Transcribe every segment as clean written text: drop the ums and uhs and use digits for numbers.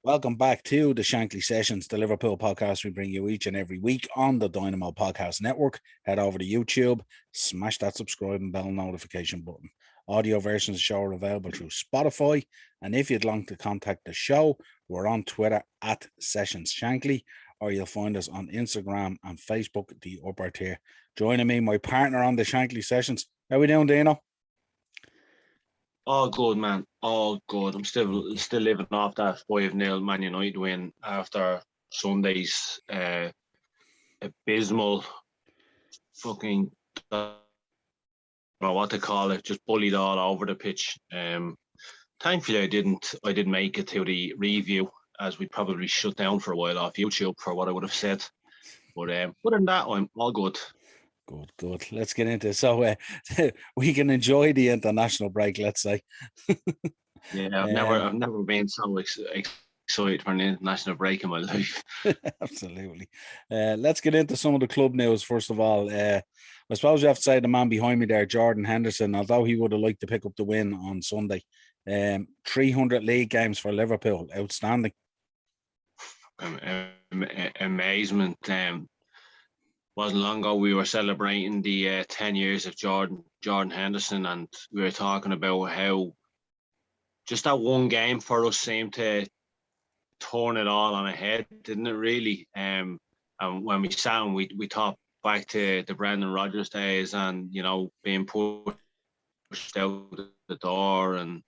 Welcome back to the Shankly Sessions, the Liverpool podcast we bring you each and every week on the Dynamo Podcast Network. Head over to YouTube, smash that subscribe and bell notification button. Audio versions of the show are available through Spotify. And if you'd like to contact the show, we're on Twitter at Sessions Shankly, or you'll find us on Instagram and Facebook, the upper tier. Joining me, my partner on the Shankly Sessions. How we doing, Dino? All good, man. All good. I'm still living off that 5-0 Man United win after Sunday's abysmal fucking, I don't know what to call it, just bullied all over the pitch. Thankfully I didn't make it to the review, as we probably shut down for a while off YouTube for what I would have said. But other than that, I'm all good. Good. Let's get into it. So we can enjoy the international break, let's say. Yeah, I've never been so excited for an international break in my life. Absolutely. Let's get into some of the club news first of all. I suppose you have to say the man behind me there, Jordan Henderson, although he would have liked to pick up the win on Sunday. 300 league games for Liverpool, outstanding. Amazement. Wasn't long ago we were celebrating the 10 years of Jordan Henderson, and we were talking about how just that one game for us seemed to turn it all on a head, didn't it really? And when we sat and we thought back to the Brendan Rodgers days, and being pushed out the door and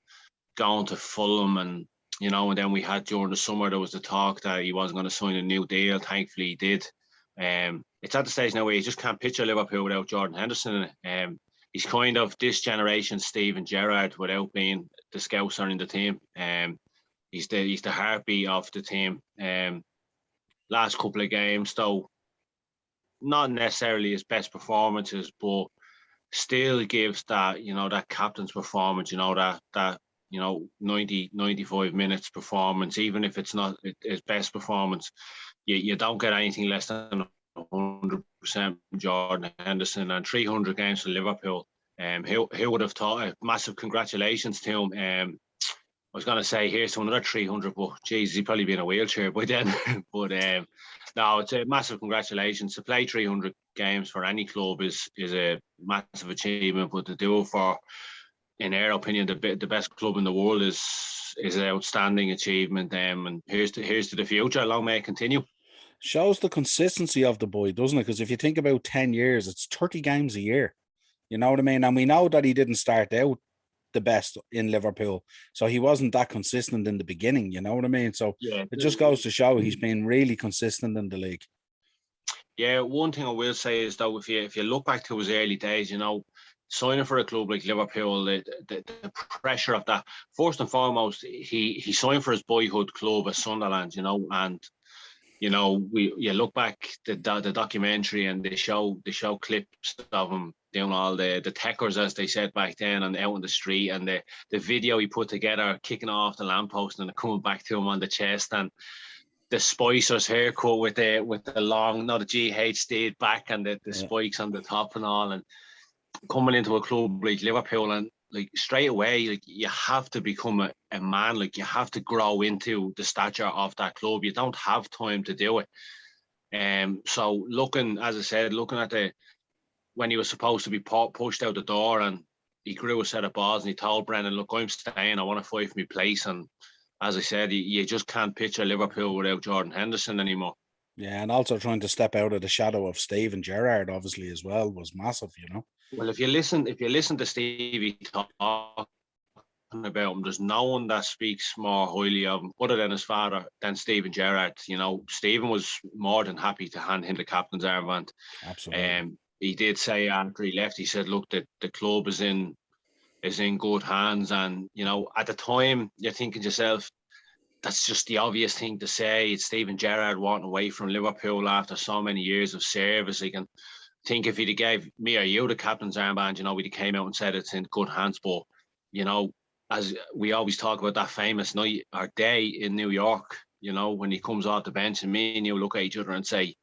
going to Fulham, and and then we had during the summer there was the talk that he wasn't going to sign a new deal. Thankfully he did. It's at the stage now where you just can't picture Liverpool without Jordan Henderson. He's kind of this generation's Steven Gerrard without being the scouser in the team. He's the heartbeat of the team. Last couple of games, though, not necessarily his best performances, but still gives that that captain's performance. That 90, 95 minutes performance, even if it's not his best performance. You don't get anything less than 100% Jordan Henderson, and 300 games for Liverpool. Who would have thought it? Massive congratulations to him. I was going to say here's to another 300, but geez, he'd probably be in a wheelchair by then. But no, it's a massive congratulations. To play 300 games for any club is a massive achievement, but to do it for, in our opinion, the best club in the world is an outstanding achievement. And here's to the future. Long may it continue. Shows the consistency of the boy, doesn't it? Because if you think about 10 years, it's 30 games a year. You know what I mean? And we know that he didn't start out the best in Liverpool, so he wasn't that consistent in the beginning. You know what I mean? So yeah, it just goes to show he's been really consistent in the league. Yeah, one thing I will say is, though, if you look back to his early days, signing for a club like Liverpool, the pressure of that. First and foremost, he signed for his boyhood club at Sunderland, and you look back the documentary, and they show clips of him doing all the techers, as they said back then, and out on the street, and the video he put together, kicking off the lamppost and coming back to him on the chest, and the Spicer's haircut with the long, not a GHD back, and the spikes on the top and all, and coming into a club like Liverpool, and like straight away, like you have to become a man, like you have to grow into the stature of that club. You don't have time to do it. So looking at when he was supposed to be pushed out the door, and he grew a set of balls, and he told Brendan, look, I'm staying, I want to fight for my place. And as I said, you just can't picture Liverpool without Jordan Henderson anymore. Yeah, and also trying to step out of the shadow of Steven Gerrard, obviously, as well, was massive, Well, if you listen to Stevie talk about him, there's no one that speaks more highly of him other than his father, than Steven Gerrard. Steven was more than happy to hand him the captain's armband. Absolutely. He did say after he left, he said, look, the club is in good hands. And at the time, you're thinking to yourself, that's just the obvious thing to say. It's Steven Gerrard walking away from Liverpool after so many years of service. He can think if he'd gave me or you the captain's armband, we'd came out and said it's in good hands. But as we always talk about that famous night or day in New York, when he comes off the bench, and me and you look at each other and say,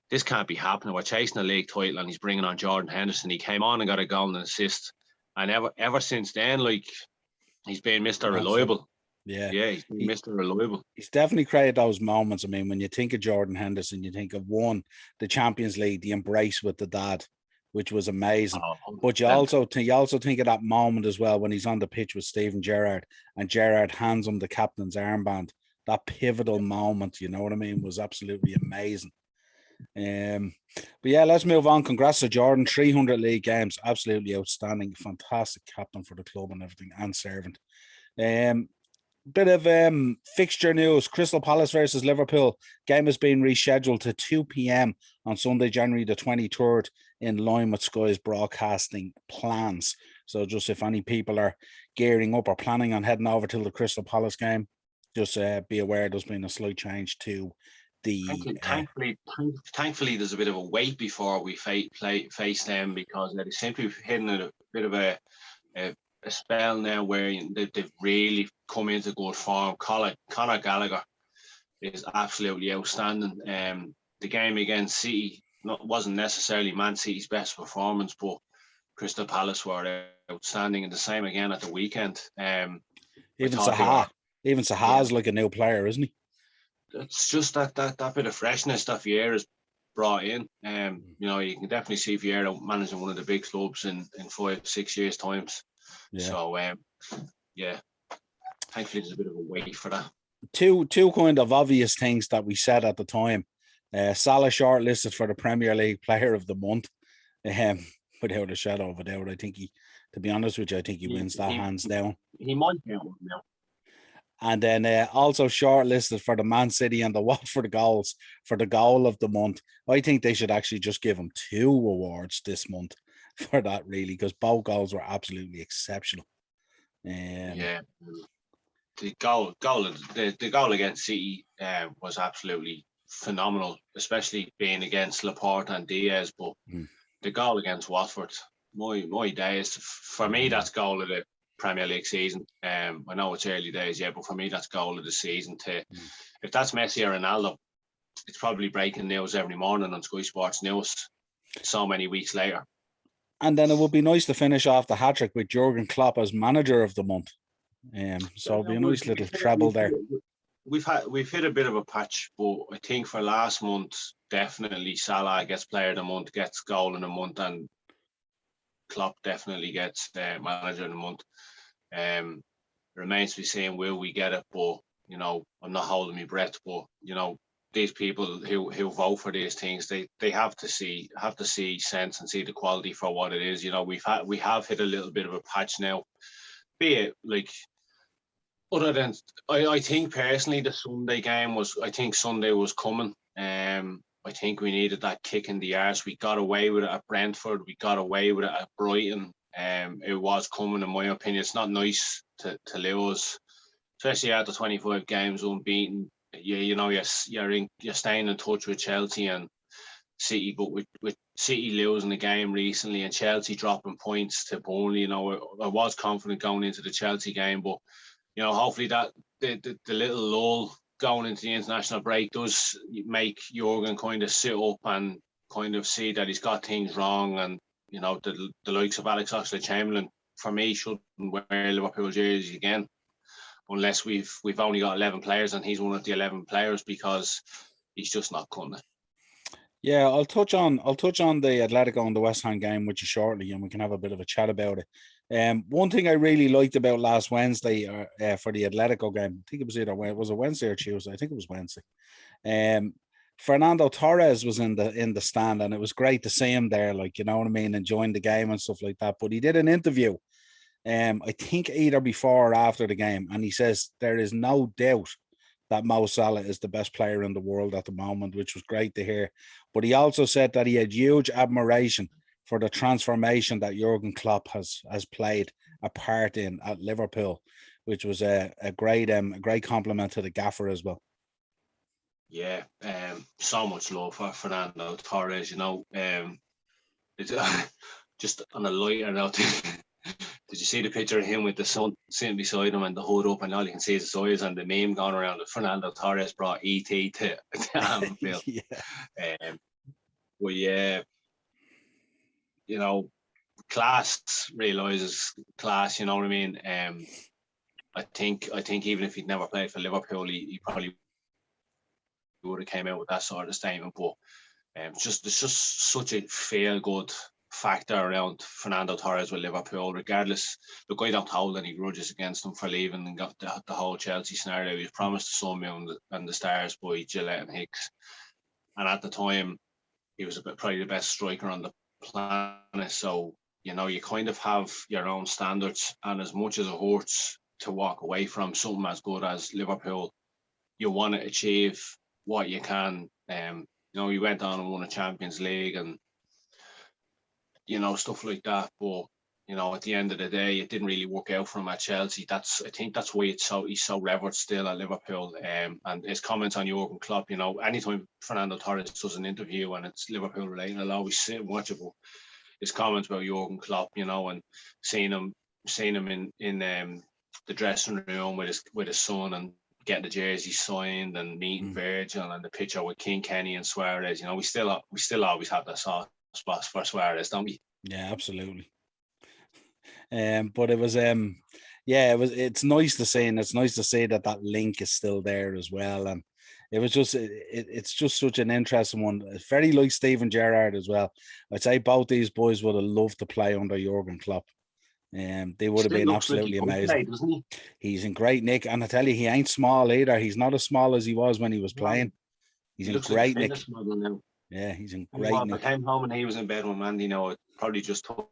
this can't be happening. We're chasing a league title, and he's bringing on Jordan Henderson. He came on and got a goal and an assist, and ever since then, like, he's been Mr. Reliable. Yeah, Yeah, he's Mr. Reliable. he's definitely created those moments. I mean, when you think of Jordan Henderson, you think of one, the Champions League, the embrace with the dad, which was amazing. Oh, But you 100%. also think of that moment as well when he's on the pitch with Steven Gerrard and Gerrard hands him the captain's armband. That pivotal moment, you know what I mean, was absolutely amazing. But yeah, let's move on. Congrats to Jordan, 300 league games, absolutely outstanding, fantastic captain for the club and everything, and servant. Bit of fixture news. Crystal Palace versus Liverpool. Game has been rescheduled to 2 p.m. on Sunday, January the 23rd, in line with Sky's broadcasting plans. So just if any people are gearing up or planning on heading over to the Crystal Palace game, just be aware there's been a slight change to the... Thankfully, there's a bit of a wait before we face them, because they're simply hitting a bit of a spell now where they've really come into good form. Conor Gallagher is absolutely outstanding. The game against City wasn't necessarily Man City's best performance, but Crystal Palace were outstanding, and the same again at the weekend. Even Saha's yeah, like a new player, isn't he? it's just that bit of freshness that Vieira's brought in. You can definitely see Vieira managing one of the big clubs in 5-6 years' times. Yeah. So yeah, thankfully there's a bit of a wait for that. Two kind of obvious things that we said at the time. Salah shortlisted for the Premier League Player of the Month, without a shadow of a doubt. I think to be honest with you, I think he wins that hands down. He might get one now. And then also shortlisted for the Man City and the Watford goals for the goal of the month. I think they should actually just give him 2 awards this month for that, really, because both goals were absolutely exceptional. Yeah, the goal against City was absolutely phenomenal, especially being against Laporte and Diaz. But the goal against Watford, my days, for me, that's goal of the Premier League season. I know it's early days, yeah, but for me, that's goal of the season. If that's Messi or Ronaldo, it's probably breaking news every morning on Sky Sports News so many weeks later. And then it would be nice to finish off the hat-trick with Jurgen Klopp as manager of the month. So it'll be a nice little treble there. We've hit a bit of a patch, but I think for last month, definitely Salah gets player of the month, gets goal in the month, and Klopp definitely gets manager of the month. Remains to be seen, will we get it? But I'm not holding my breath. But these people who vote for these things, they have to see sense and see the quality for what it is. We have hit a little bit of a patch now. Be it like, other than, I think personally the Sunday game Sunday was coming. I think we needed that kick in the arse. We got away with it at Brentford. We got away with it at Brighton. It was coming, in my opinion. It's not nice to lose, especially after 25 games unbeaten. You're staying in touch with Chelsea and City, but with City losing the game recently and Chelsea dropping points to Burnley, I was confident going into the Chelsea game, but hopefully that the little lull going into the international break does make Jurgen kind of sit up and kind of see that he's got things wrong, and the likes of Alex Oxlade-Chamberlain, for me, shouldn't wear Liverpool jerseys again, unless we've only got 11 players and he's one of the 11 players, because he's just not cutting it. Yeah, I'll touch on the Atletico and the West Ham game with you shortly, and we can have a bit of a chat about it. One thing I really liked about last Wednesday for the Atletico game, I think it was a Wednesday or Tuesday. I think it was Wednesday. Fernando Torres was in the stand, and it was great to see him there, like, you know what I mean, enjoying the game and stuff like that. But he did an interview, I think either before or after the game, and he says there is no doubt that Mo Salah is the best player in the world at the moment, which was great to hear. But he also said that he had huge admiration for the transformation that Jurgen Klopp has played a part in at Liverpool, which was a great compliment to the gaffer as well. Yeah, so much love for Fernando Torres. It's just on a lighter note. Did you see the picture of him with the son sitting beside him and the hood up, and all you can see is his eyes, and the meme going around that Fernando Torres brought ET to Anfield? Yeah. Well, yeah, class realizes class. You know what I mean? I think even if he'd never played for Liverpool, he probably would have came out with that sort of statement. But there's just such a feel good factor around Fernando Torres with Liverpool. Regardless, look, I don't hold any grudges against him for leaving and got the whole Chelsea scenario. He was promised the sun and the stars by Gillette and Hicks, and at the time he was probably the best striker on the planet. So you kind of have your own standards, and as much as it hurts to walk away from something as good as Liverpool, you want to achieve what you can. He went on and won a Champions League and stuff like that. But at the end of the day, it didn't really work out for him at Chelsea. I think that's why he's so revered still at Liverpool. And his comments on Jurgen Klopp, anytime Fernando Torres does an interview and it's Liverpool related, I'll always sit and watch it. But his comments about Jurgen Klopp, and seeing him in the dressing room with his son and getting the jersey signed and meeting Virgil and the picture with King Kenny and Suarez, we still always have that soft spot for Suarez, don't we? Yeah, absolutely. But it was it's nice to see, and it's nice to see that link is still there as well. And it was just it's just such an interesting one. It's very like Steven Gerrard as well. I'd say both these boys would have loved to play under Jurgen Klopp. They would have been absolutely amazing. Play, He's in great nick, and I tell you, he ain't small either. He's not as small as he was when he was playing. He's in great nick. Yeah, he's in great nick. I came home and he was in bed with Mandy. It probably just took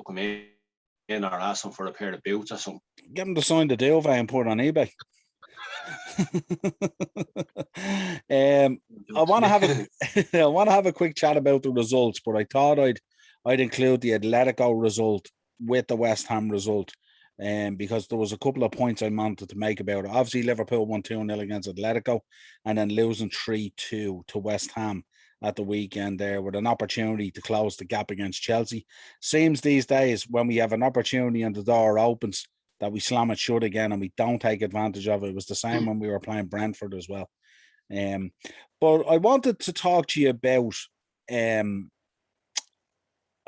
him in or ask him for a pair of boots or something. Get him to sign the duvet and put it on eBay. I want to have a quick chat about the results, but I thought I'd include the Atletico result with the West Ham result, because there was a couple of points I wanted to make about it. Obviously, Liverpool won 2-0 against Atletico, and then losing 3-2 to West Ham at the weekend there with an opportunity to close the gap against Chelsea. Seems these days when we have an opportunity and the door opens that we slam it shut again and we don't take advantage of it. It was the same when we were playing Brentford as well. But I wanted to talk to you about, I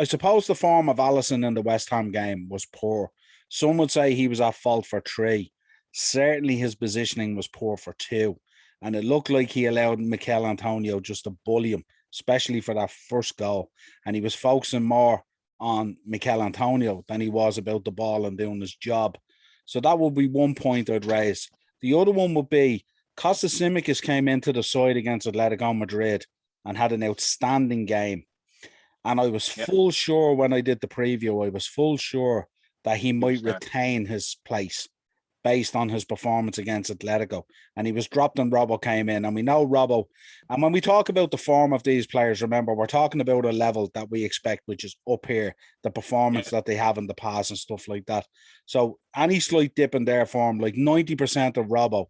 suppose the form of Alisson in the West Ham game was poor. Some would say he was at fault for 3. Certainly his positioning was poor for 2. And it looked like he allowed Mikel Antonio just to bully him, especially for that first goal. And he was focusing more on Mikel Antonio than he was about the ball and doing his job. So that would be one point I'd raise. The other one would be Kostas Tsimikas came into the side against Atletico Madrid and had an outstanding game. And I was full sure when I did the preview, I was full sure that he might retain his place based on his performance against Atletico. And he was dropped and Robbo came in. And we know Robbo. And when we talk about the form of these players, remember, we're talking about a level that we expect, which is up here, the performance that they have in the past and stuff like that. So any slight dip in their form, like 90% of Robbo,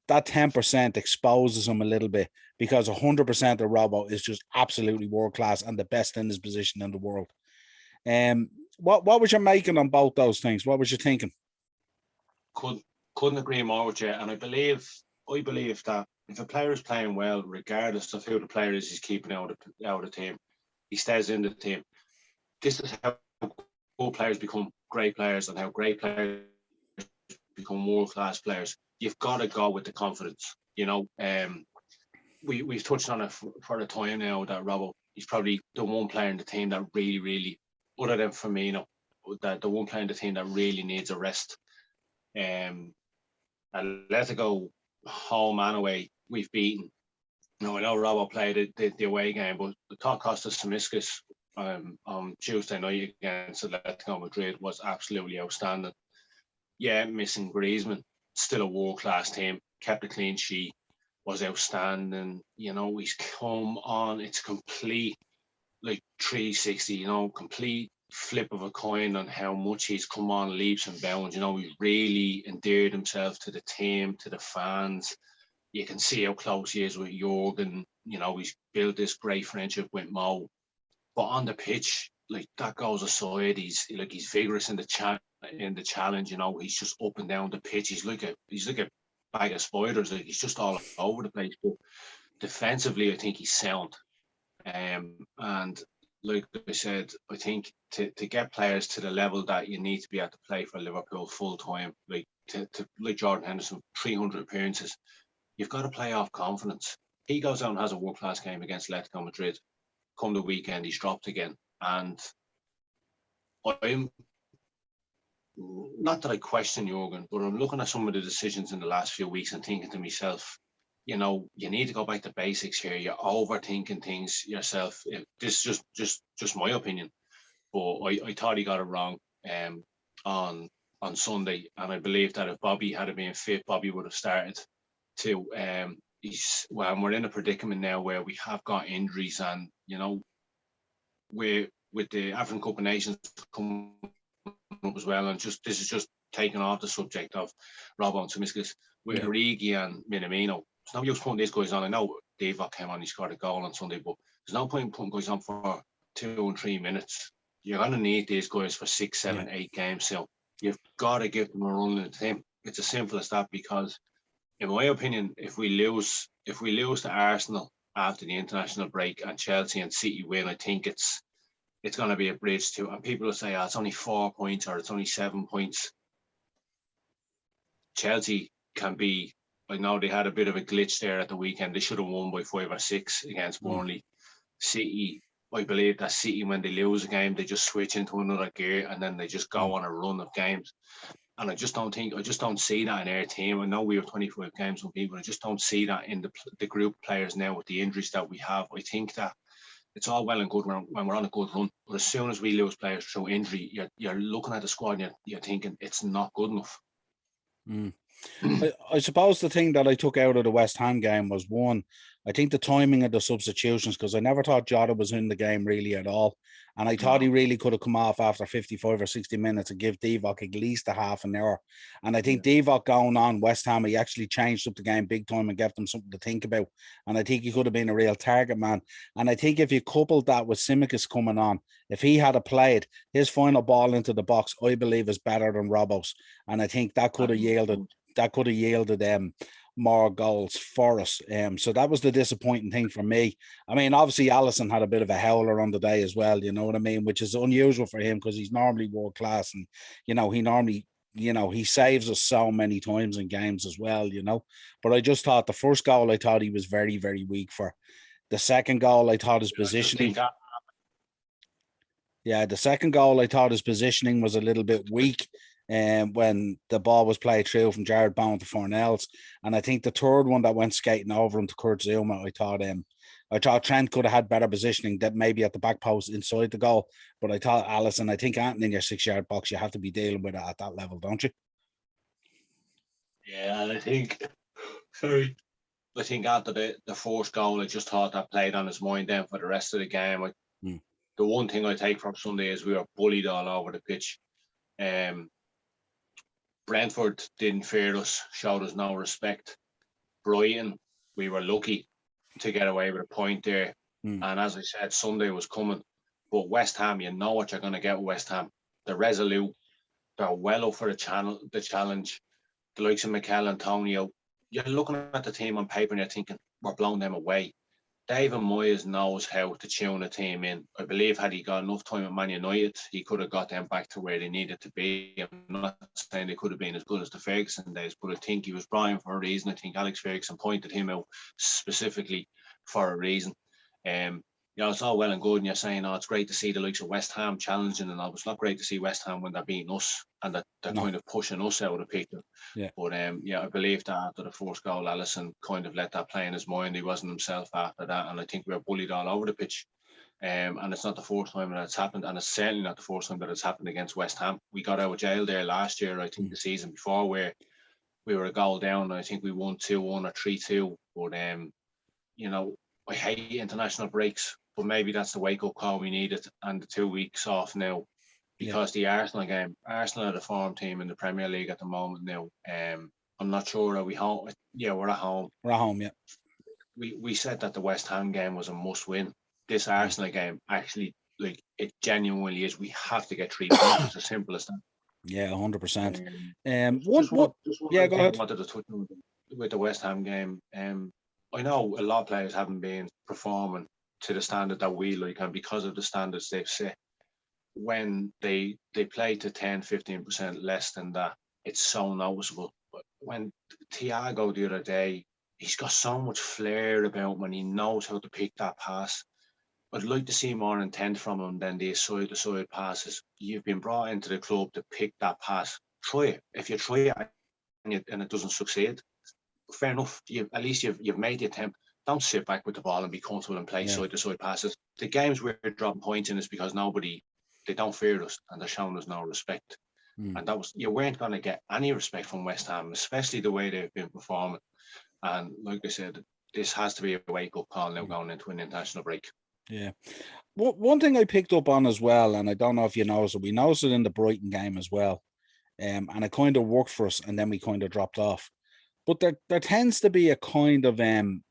that 10% exposes him a little bit, because 100% of Robbo is just absolutely world class and the best in his position in the world. What was your making on both those things? What was you thinking? Couldn't agree more with you. And I believe that if a player is playing well, regardless of who the player is he's keeping out of the team, he stays in the team. This is how good players become great players and how great players become world-class players. You've got to go with the confidence. We've touched on it for the time now that Robbo, he's probably the one player in the team that really, really, other than Firmino, that the one player in the team that really needs a rest. Atletico, home and away, we've beaten. I know Robbo played the away game, but the Kostas Tsimikas on Tuesday night against Atletico Madrid was absolutely outstanding. Yeah, missing Griezmann, still a world-class team, kept a clean sheet, was outstanding. He's come on, it's complete, like 360, complete flip of a coin on how much he's come on leaps and bounds. He's really endeared himself to the team, to the fans. You can see how close he is with Jurgen. He's built this great friendship with Mo. But on the pitch, like, that goes aside. He's vigorous in the challenge. He's just up and down the pitch. He's like a bag of spiders. Like, he's just all over the place. But defensively, I think he's sound. And like I said, I think to get players to the level that you need to be able to play for Liverpool full time, like like Jordan Henderson, 300 appearances, you've got to play off confidence. He goes out and has a world class game against Atletico Madrid. Come the weekend, he's dropped again, and I'm not that I question Jurgen, but I'm looking at some of the decisions in the last few weeks and thinking to myself, you need to go back to basics here. You're overthinking things yourself. This is just my opinion, but I thought he got it wrong on Sunday, and I believe that if Bobby had been fit, Bobby would have started to. We're in a predicament now where we have got injuries, and we're with the African Cup of Nations coming up as well, and this is just taking off the subject of Robbo and Tsimikas with Origi and Minamino. There's no use putting these guys on. I know Divock came on, he scored a goal on Sunday, but there's no point in putting guys on for 2 and 3 minutes. You're going to need these guys for 6, 7, 8 games. So you've got to give them a run in the team. It's as simple as that, because in my opinion, if we lose to Arsenal after the international break and Chelsea and City win, I think it's going to be a bridge to, and people will say, it's only 4 points or it's only 7 points. Chelsea can be, I know they had a bit of a glitch there at the weekend. They should have won by 5 or 6 against Burnley. City, I believe that City, when they lose a game, they just switch into another gear and then they just go on a run of games. And I just don't see that in our team. I know we have 25 games with people. I just don't see that in the group players now with the injuries that we have. I think that it's all well and good when we're on a good run, but as soon as we lose players through injury, you're looking at the squad and you're thinking it's not good enough. I suppose the thing that I took out of the West Ham game was, one, I think the timing of the substitutions, because I never thought Jota was in the game really at all. And I thought he really could have come off after 55 or 60 minutes and give Divock at least a half an hour. And I think Divock going on West Ham, he actually changed up the game big time and gave them something to think about. And I think he could have been a real target man. And I think if you coupled that with Tsimikas coming on, if he had played, his final ball into the box, I believe, is better than Robbo's. And I think that could have yielded more goals for us. So that was the disappointing thing for me. I mean, obviously Alisson had a bit of a howler on the day as well, you know what I mean, which is unusual for him because he's normally world class, and he saves us so many times in games as well, But I just thought the first goal, I thought he was very, very weak for. The second goal, I thought his positioning. The second goal, I thought his positioning was a little bit weak. When the ball was played through from Jared Bowen to Fornells. And I think the third one that went skating over him to Kurt Zouma, I thought Trent could have had better positioning, that maybe at the back post inside the goal. But I thought Alisson, I think Anthony in your 6-yard box, you have to be dealing with it at that level, don't you? Yeah, and I think after the fourth goal, I just thought that played on his mind then for the rest of the game. The one thing I take from Sunday is we were bullied all over the pitch. Brentford didn't fear us, showed us no respect. Brighton, we were lucky to get away with a point there. And as I said, Sunday was coming. But West Ham, you know what you're going to get with West Ham. They're resolute. They're well up for the challenge. The likes of Mikel Antonio. You're looking at the team on paper and you're thinking, we're blowing them away. David Moyes knows how to tune a team in. I believe had he got enough time at Man United, he could have got them back to where they needed to be. I'm not saying they could have been as good as the Ferguson days, but I think he was brought in for a reason. I think Alex Ferguson pointed him out specifically for a reason. It's all well and good, and you're saying, it's great to see the likes of West Ham challenging, and it's not great to see West Ham when they're beating us and that they're kind of pushing us out of the picture. But I believe that after the first goal, Alisson kind of let that play in his mind. He wasn't himself after that, and I think we were bullied all over the pitch. And it's not the first time that it's happened, and it's certainly not the first time that it's happened against West Ham. We got out of jail there last year, I think the season before, where we were a goal down, and I think we won 2-1 or 3-2. But I hate international breaks, but maybe that's the wake-up call we needed, and the 2 weeks off now, because the Arsenal game, Arsenal are the form team in the Premier League at the moment now. I'm not sure, are we home? Yeah, we're at home. We're at home, yeah. We said that the West Ham game was a must-win. This Arsenal game, actually, it genuinely is. We have to get 3 points. It's as simple as that. Yeah, 100%. Go ahead. I wanted to touch on with the West Ham game. I know a lot of players haven't been performing to the standard that we like, and because of the standards they've set, when they play to 10-15% less than that, it's so noticeable. But when Thiago the other day, he's got so much flair about him and he knows how to pick that pass. I'd like to see more intent from him than these side-to-side passes. You've been brought into the club to pick that pass. Try it. If you try it and it doesn't succeed, fair enough. At least you've made the attempt. Don't sit back with the ball and be comfortable and play side-to-side passes. The games we're dropping points in is because they don't fear us and they're showing us no respect. And you weren't going to get any respect from West Ham, especially the way they've been performing. And like I said, this has to be a wake-up call now going into an international break. Yeah. One thing I picked up on as well, and I don't know if you noticed it, we noticed it in the Brighton game as well. And it kind of worked for us, and then we kind of dropped off. But there tends to be a kind of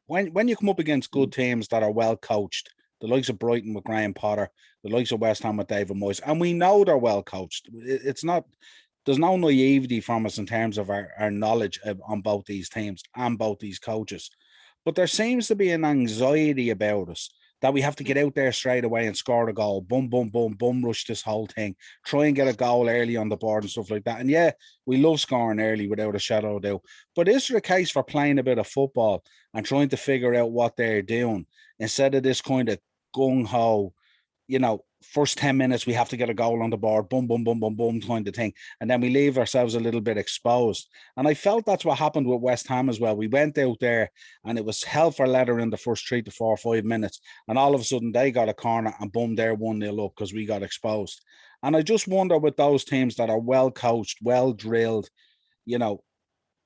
when you come up against good teams that are well coached, the likes of Brighton with Graham Potter, the likes of West Ham with David Moyes, and we know they're well coached. It's not, there's no naivety from us in terms of our knowledge on both these teams and both these coaches. But there seems to be an anxiety about us that we have to get out there straight away and score a goal, boom, boom, boom, boom, rush this whole thing, try and get a goal early on the board and stuff like that. And yeah, we love scoring early without a shadow of doubt. But is there a case for playing a bit of football and trying to figure out what they're doing instead of this kind of gung-ho, first 10 minutes, we have to get a goal on the board, boom, boom, boom, boom, boom, kind of thing. And then we leave ourselves a little bit exposed. And I felt that's what happened with West Ham as well. We went out there and it was hell for leather in the first 3 to 4 or 5 minutes. And all of a sudden they got a corner and boom, they're 1-0 up because we got exposed. And I just wonder with those teams that are well coached, well drilled,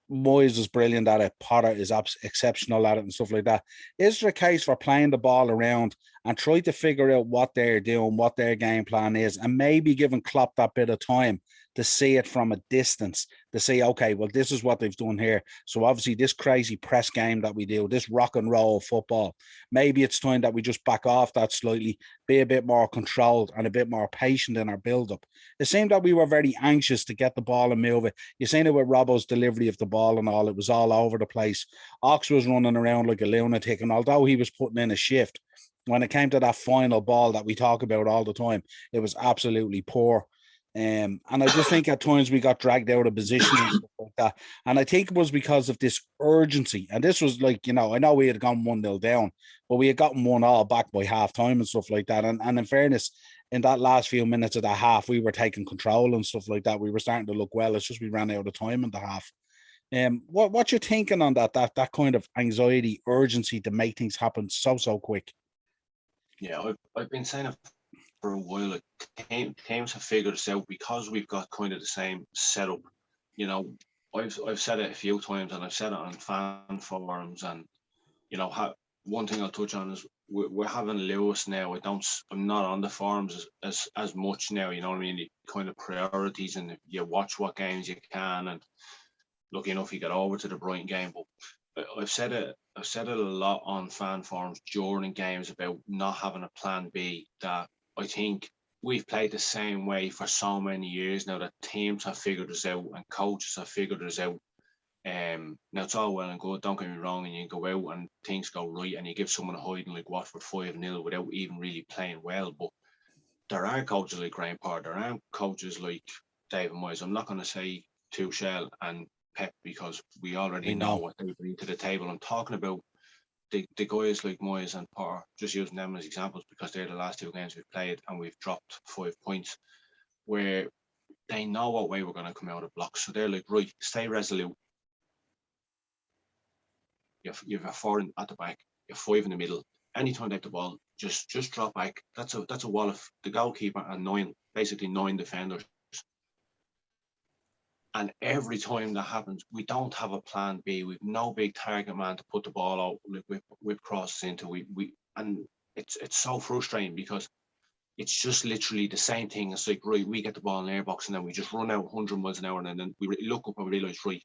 Moyes is brilliant at it. Potter is exceptional at it and stuff like that. Is there a case for playing the ball around and try to figure out what they're doing, what their game plan is, and maybe giving Klopp that bit of time to see it from a distance, to say, okay, well, this is what they've done here. So obviously this crazy press game that we do, this rock and roll football, maybe it's time that we just back off that slightly, be a bit more controlled and a bit more patient in our build-up. It seemed that we were very anxious to get the ball and move it. You've seen it with Robbo's delivery of the ball and all. It was all over the place. Ox was running around like a lunatic, and although he was putting in a shift, when it came to that final ball that we talk about all the time, it was absolutely poor. And I just think at times we got dragged out of position and stuff like that. And I think it was because of this urgency. And this was like, I know we had gone 1-0 down, but we had gotten 1-1 back by half time and stuff like that. And in fairness, in that last few minutes of the half, we were taking control and stuff like that. We were starting to look well. It's just we ran out of time in the half. What you thinking on that kind of anxiety, urgency to make things happen so quick? Yeah, I've been saying it for a while. Like, teams have figured this out because we've got kind of the same setup. I've said it a few times, and I've said it on fan forums, and one thing I'll touch on is we're having Lewis now. I'm not on the forums as much now. You know what I mean? The kind of priorities, and you watch what games you can, and lucky enough he got over to the Brighton game. But I've said it a lot on fan forums during games about not having a plan B. That I think we've played the same way for so many years now that teams have figured us out and coaches have figured us out. Now it's all well and good, don't get me wrong, and you go out and things go right and you give someone a hiding like Watford 5-0 without even really playing well. But there are coaches like Graham Potter, there are coaches like David Moyes. I'm not going to say Tuchel and Pep because we already know what they bring to the table. I'm talking about the guys like Moyes and Potter, just using them as examples because they're the last 2 games we've played and we've dropped 5 points, where they know what way we're going to come out of blocks. So they're like, right, stay resolute. You have a 4 at the back, you have 5 in the middle. Anytime they have the ball, just drop back. That's a wall of the goalkeeper and basically 9 defenders. And every time that happens, we don't have a plan B. We've no big target man to put the ball out, like whip crosses into. And it's so frustrating because it's just literally the same thing. It's like, right, we get the ball in their box and then we just run out 100 miles an hour and then we look up and realize, right,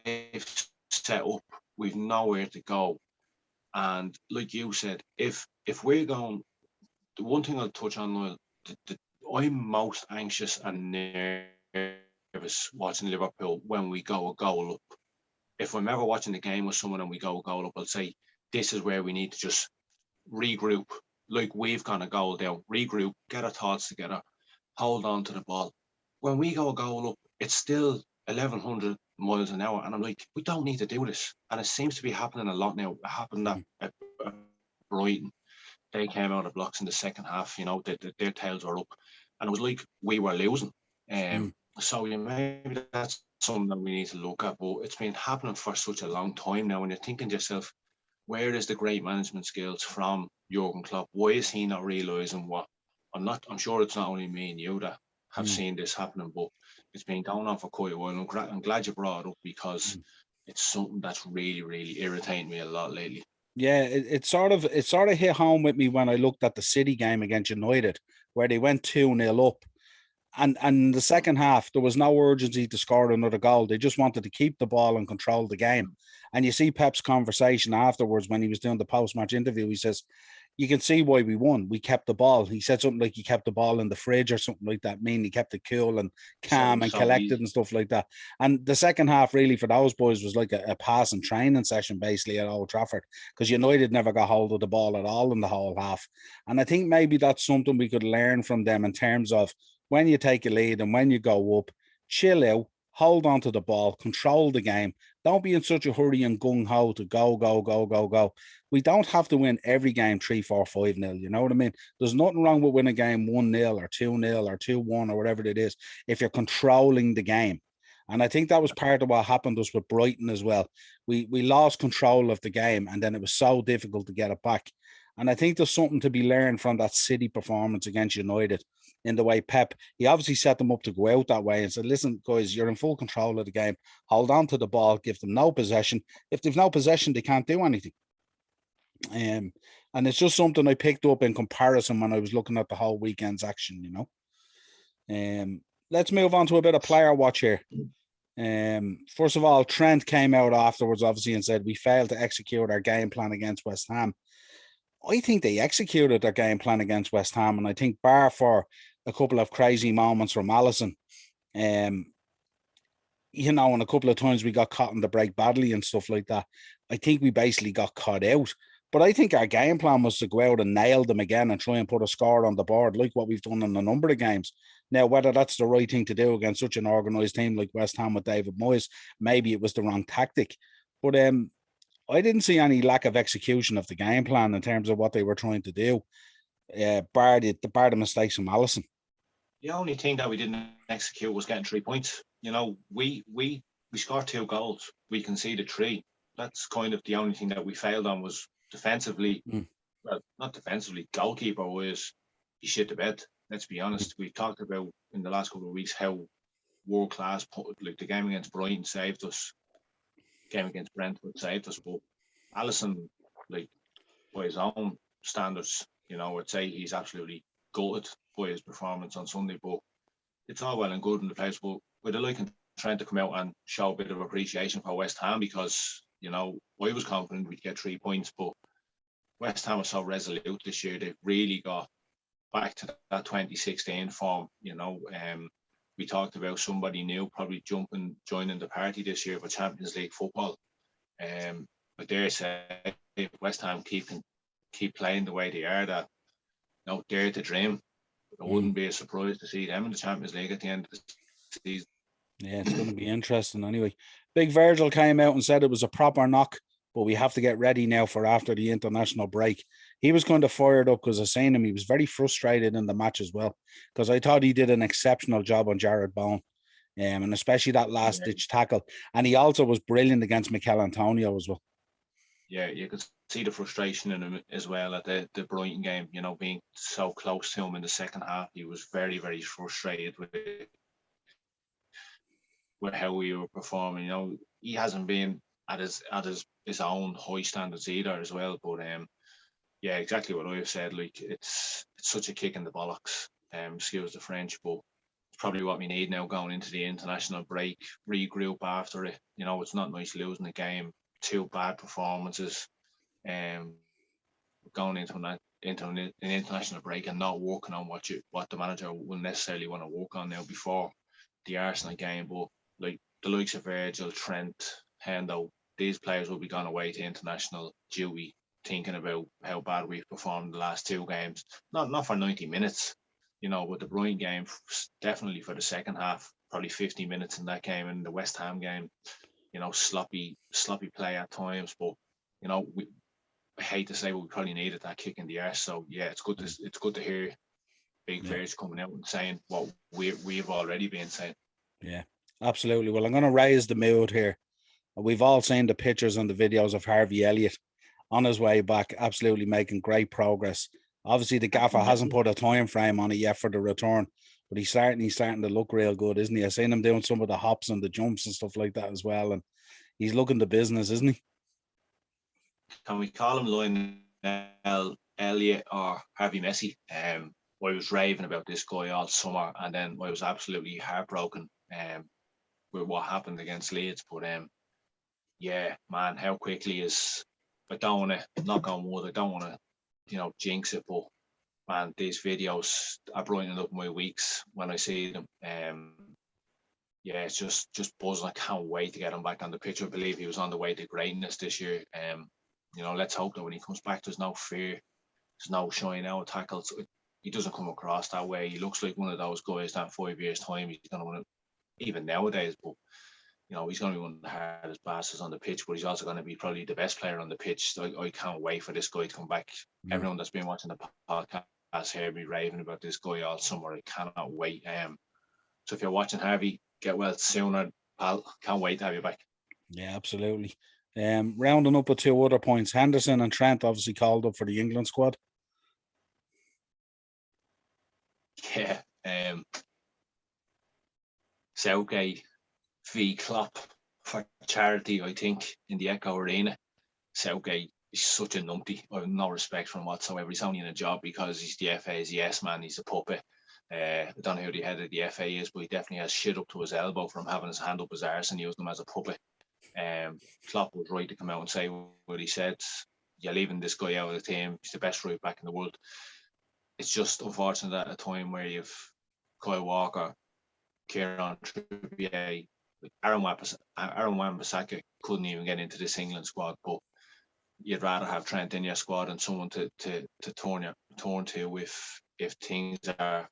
they've set up, we've nowhere to go. And like you said, if we're going, the one thing I'll touch on, Niall, I'm most anxious and nervous watching Liverpool when we go a goal up. If I'm ever watching the game with someone and we go a goal up, I'll say, this is where we need to just regroup, like we've gone a goal down, regroup, get our thoughts together, hold on to the ball. When we go a goal up, it's still 1100 miles an hour, and I'm like, we don't need to do this. And it seems to be happening a lot now. It happened at Brighton. They came out of blocks in the second half. Their tails were up, and it was like we were losing. So maybe that's something that we need to look at. But it's been happening for such a long time now, and you're thinking to yourself, where is the great management skills from Jurgen Klopp? Why is he not realising what? I'm sure it's not only me and you that have seen this happening, but it's been going on for quite a while. I'm glad you brought it up because it's something that's really, really irritating me a lot lately. Yeah, it sort of hit home with me when I looked at the City game against United, where they went 2-0 up. And in the second half, there was no urgency to score another goal. They just wanted to keep the ball and control the game. And you see Pep's conversation afterwards when he was doing the post-match interview. He says, you can see why we won. We kept the ball. He said something like he kept the ball in the fridge or something like that. Meaning he kept it cool and calm and collected and stuff like that. And the second half, really, for those boys was like a passing training session, basically, at Old Trafford, because United never got hold of the ball at all in the whole half. And I think maybe that's something we could learn from them in terms of when you take a lead and when you go up, chill out, hold on to the ball, control the game. Don't be in such a hurry and gung-ho to go, go, go, go, go. We don't have to win every game 3-4-5-0. You know what I mean? There's nothing wrong with winning a game 1-0 or 2-0 or 2-1 or whatever it is if you're controlling the game. And I think that was part of what happened to us with Brighton as well. We lost control of the game, and then it was so difficult to get it back. And I think there's something to be learned from that City performance against United in the way Pep, he obviously set them up to go out that way and said, listen, guys, you're in full control of the game. Hold on to the ball, give them no possession. If they've no possession, they can't do anything. And it's just something I picked up in comparison when I was looking at the whole weekend's action, Let's move on to a bit of player watch here. First of all, Trent came out afterwards, obviously, and said we failed to execute our game plan against West Ham. I think they executed their game plan against West Ham, and I think bar for a couple of crazy moments from Alisson, and a couple of times we got caught in the break badly and stuff like that. I think we basically got caught out. But I think our game plan was to go out and nail them again and try and put a score on the board, like what we've done in a number of games. Now, whether that's the right thing to do against such an organised team like West Ham with David Moyes, maybe it was the wrong tactic. But I didn't see any lack of execution of the game plan in terms of what they were trying to do, bar the mistakes from Alisson. The only thing that we didn't execute was getting 3 points. We scored 2 goals. We conceded 3. That's kind of the only thing that we failed on was defensively. Well, not defensively. Goalkeeper was he shit the bed. Let's be honest. We've talked about in the last couple of weeks how world class, like the game against Brighton saved us. Game against Brentford saved us, but Alisson, like by his own standards, I'd say he's absolutely gutted by his performance on Sunday. But it's all well and good in the place, but with the like trying to come out and show a bit of appreciation for West Ham because I was confident we'd get 3 points, but West Ham was so resolute this year. They've really got back to that 2016 form. We talked about somebody new probably joining the party this year for Champions League football. But dare say if West Ham keep playing the way they are, that dare to dream. It wouldn't be a surprise to see them in the Champions League at the end of the season. Yeah, it's going to be interesting anyway. Big Virgil came out and said it was a proper knock, but we have to get ready now for after the international break. He was kind of fired up because I seen him. He was very frustrated in the match as well because I thought he did an exceptional job on Jared Bowen, and especially that last-ditch tackle. And he also was brilliant against Mikel Antonio as well. Yeah, you could see the frustration in him as well at the Brighton game, being so close to him in the second half. He was very, very frustrated with how we were performing. He hasn't been at his own high standards either as well. But yeah, exactly what I've said. Like it's such a kick in the bollocks. Excuse the French, but it's probably what we need now going into the international break. Regroup after it. It's not nice losing the game. 2 bad performances. Going into an international break and not working on what the manager will necessarily want to work on now before the Arsenal game. But like the likes of Virgil, Trent, Hendo, these players will be gone away to international duty thinking about how bad we've performed the last two games. Not for 90 minutes, with the Brighton game, definitely for the second half, probably 50 minutes in that game, and the West Ham game, sloppy play at times. But I hate to say, but we probably needed that kick in the arse. So yeah, it's good to hear Big Verge coming out and saying what we've already been saying. Yeah, absolutely. Well, I'm going to raise the mood here. We've all seen the pictures and the videos of Harvey Elliott on his way back, absolutely making great progress. Obviously, the gaffer hasn't put a time frame on it yet for the return, but he's starting to look real good, isn't he? I've seen him doing some of the hops and the jumps and stuff like that as well, and he's looking the business, isn't he? Can we call him Lionel Elliott or Harvey Messi? I was raving about this guy all summer, and then I was absolutely heartbroken with what happened against Leeds. But yeah, man, how quickly is, I don't want to knock on wood, I don't want to, jinx it, but man, these videos are brightening up my weeks when I see them. Yeah, it's just buzzing. I can't wait to get him back on the pitch. I believe he was on the way to greatness this year. Let's hope that when he comes back, there's no fear, there's no shying out tackles. He doesn't come across that way. He looks like one of those guys that in 5 years' time he's going to win it, even nowadays. But he's going to be one of the hardest bastards on the pitch, but he's also going to be probably the best player on the pitch. So I can't wait for this guy to come back. Everyone that's been watching the podcast heard me raving about this guy all summer. I cannot wait. So if you're watching Harvey, get well sooner, pal. Can't wait to have you back. Yeah, absolutely. Rounding up with two other points, Henderson and Trent obviously called up for the England squad. Yeah. Southgate v Klopp for charity, I think, in the Echo Arena. Southgate is such a numpty. I have no respect for him whatsoever. He's only in a job because he's the FA's yes man. He's a puppet. I don't know who the head of the FA is, but he definitely has shit up to his elbow from having his hand up his arse and using him as a puppet. Klopp was right to come out and say what he said. You're leaving this guy out of the team. He's the best right back in the world. It's just unfortunate at a time where you've Kyle Walker, Kieran Trippier, Aaron Wan-Bissaka couldn't even get into this England squad, but you'd rather have Trent in your squad and someone to turn to if things are,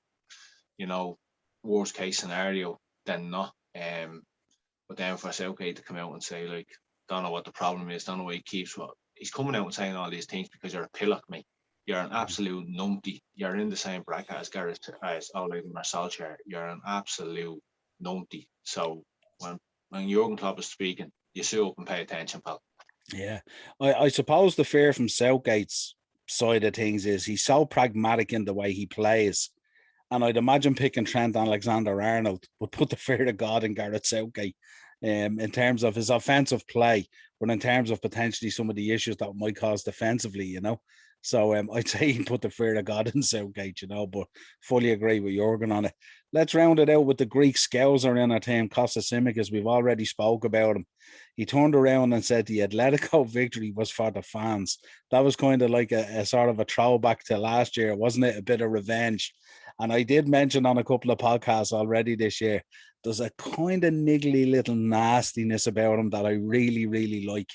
worst case scenario than not. But then for Southgate to come out and say, like, don't know what the problem is, don't know why he keeps what he's coming out and saying all these things because you're a pillock, mate. You're an absolute numpty. You're in the same bracket as Gareth, as Ole Solskjaer. You're an absolute numpty. So when Jurgen Klopp is speaking, you sit up and pay attention, pal. Yeah, I suppose the fear from Southgate's side of things is he's so pragmatic in the way he plays. And I'd imagine picking Trent Alexander-Arnold would put the fear of God in Gareth Southgate in terms of his offensive play, but in terms of potentially some of the issues that might cause defensively, So I'd say he'd put the fear of God in Southgate, but fully agree with Jurgen on it. Let's round it out with the Greek scouser in our team, Kostas Tsimikas. We've already spoke about him. He turned around and said the Atletico victory was for the fans. That was kind of like a sort of a throwback to last year, wasn't it? A bit of revenge. And I did mention on a couple of podcasts already this year, there's a kind of niggly little nastiness about him that I really, really like.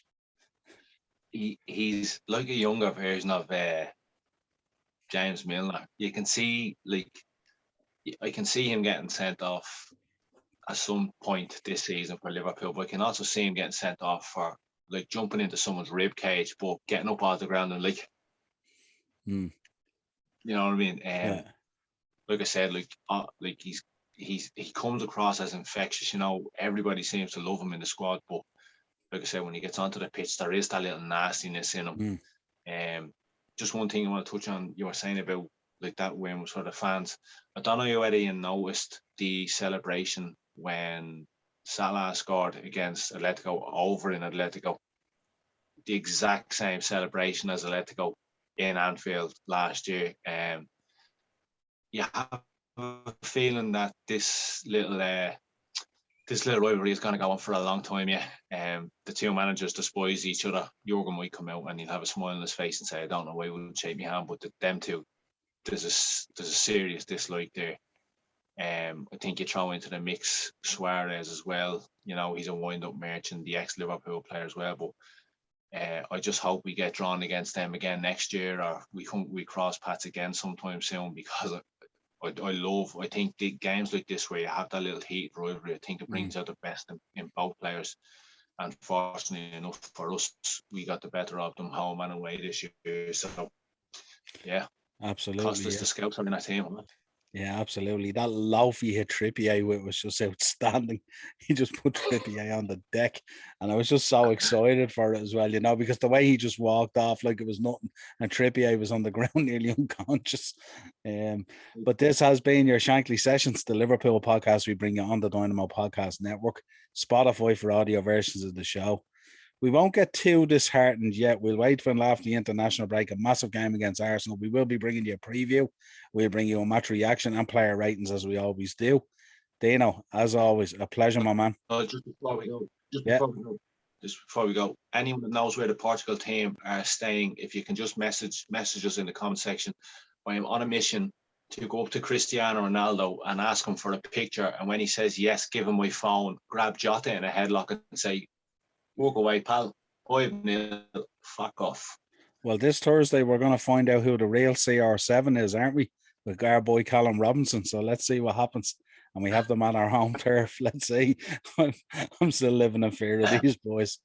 He's like a younger version of James Milner. You can see, I can see him getting sent off at some point this season for Liverpool, but I can also see him getting sent off for like jumping into someone's rib cage, but getting up off the ground and you know what I mean? Yeah. Like I said, he comes across as infectious. Everybody seems to love him in the squad, but like I said, when he gets onto the pitch, there is that little nastiness in him. Just one thing I want to touch on, you were saying about like that win was for the fans. I don't know whether you noticed the celebration when Salah scored against Atletico over in Atletico. The exact same celebration as Atletico in Anfield last year. You have a feeling that this little rivalry is going to go on for a long time. The two managers despise each other. Jurgen might come out and he'll have a smile on his face and say, "I don't know why we wouldn't shake my hand," but them two, there's a serious dislike there. I think you throw into the mix Suarez as well. He's a wind-up merchant, the ex-Liverpool player as well. But I just hope we get drawn against them again next year, or we cross paths again sometime soon, because I think the games like this where you have that little heat rivalry, I think it brings out the best in both players. And fortunately enough for us, we got the better of them home and away this year. So yeah, cost Absolutely. us Yeah. the scouts on our team. Yeah, absolutely. That loaf he hit Trippier with was just outstanding. He just put Trippier on the deck, and I was just so excited for it as well, you know, because the way he just walked off like it was nothing, and Trippier was on the ground nearly unconscious. But this has been your Shankly Sessions, the Liverpool podcast. We bring you on the Dynamo Podcast Network, Spotify for audio versions of the show. We won't get too disheartened yet. We'll wait for after the international break, a massive game against Arsenal. We will be bringing you a preview. We'll bring you a match reaction and player ratings as we always do. Dino, as always, a pleasure, my man. Just before we go, anyone that knows where the Portugal team are staying, if you can just message us in the comment section. I am on a mission to go up to Cristiano Ronaldo and ask him for a picture. And when he says yes, give him my phone, grab Jota in a headlock and say, walk away, pal. 5-0, fuck off. Well, this Thursday, we're going to find out who the real CR7 is, aren't we? With our boy Callum Robinson. So let's see what happens. And we have them on our home turf. Let's see. I'm still living in fear of these boys.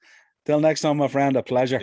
Till next time, my friend, a pleasure.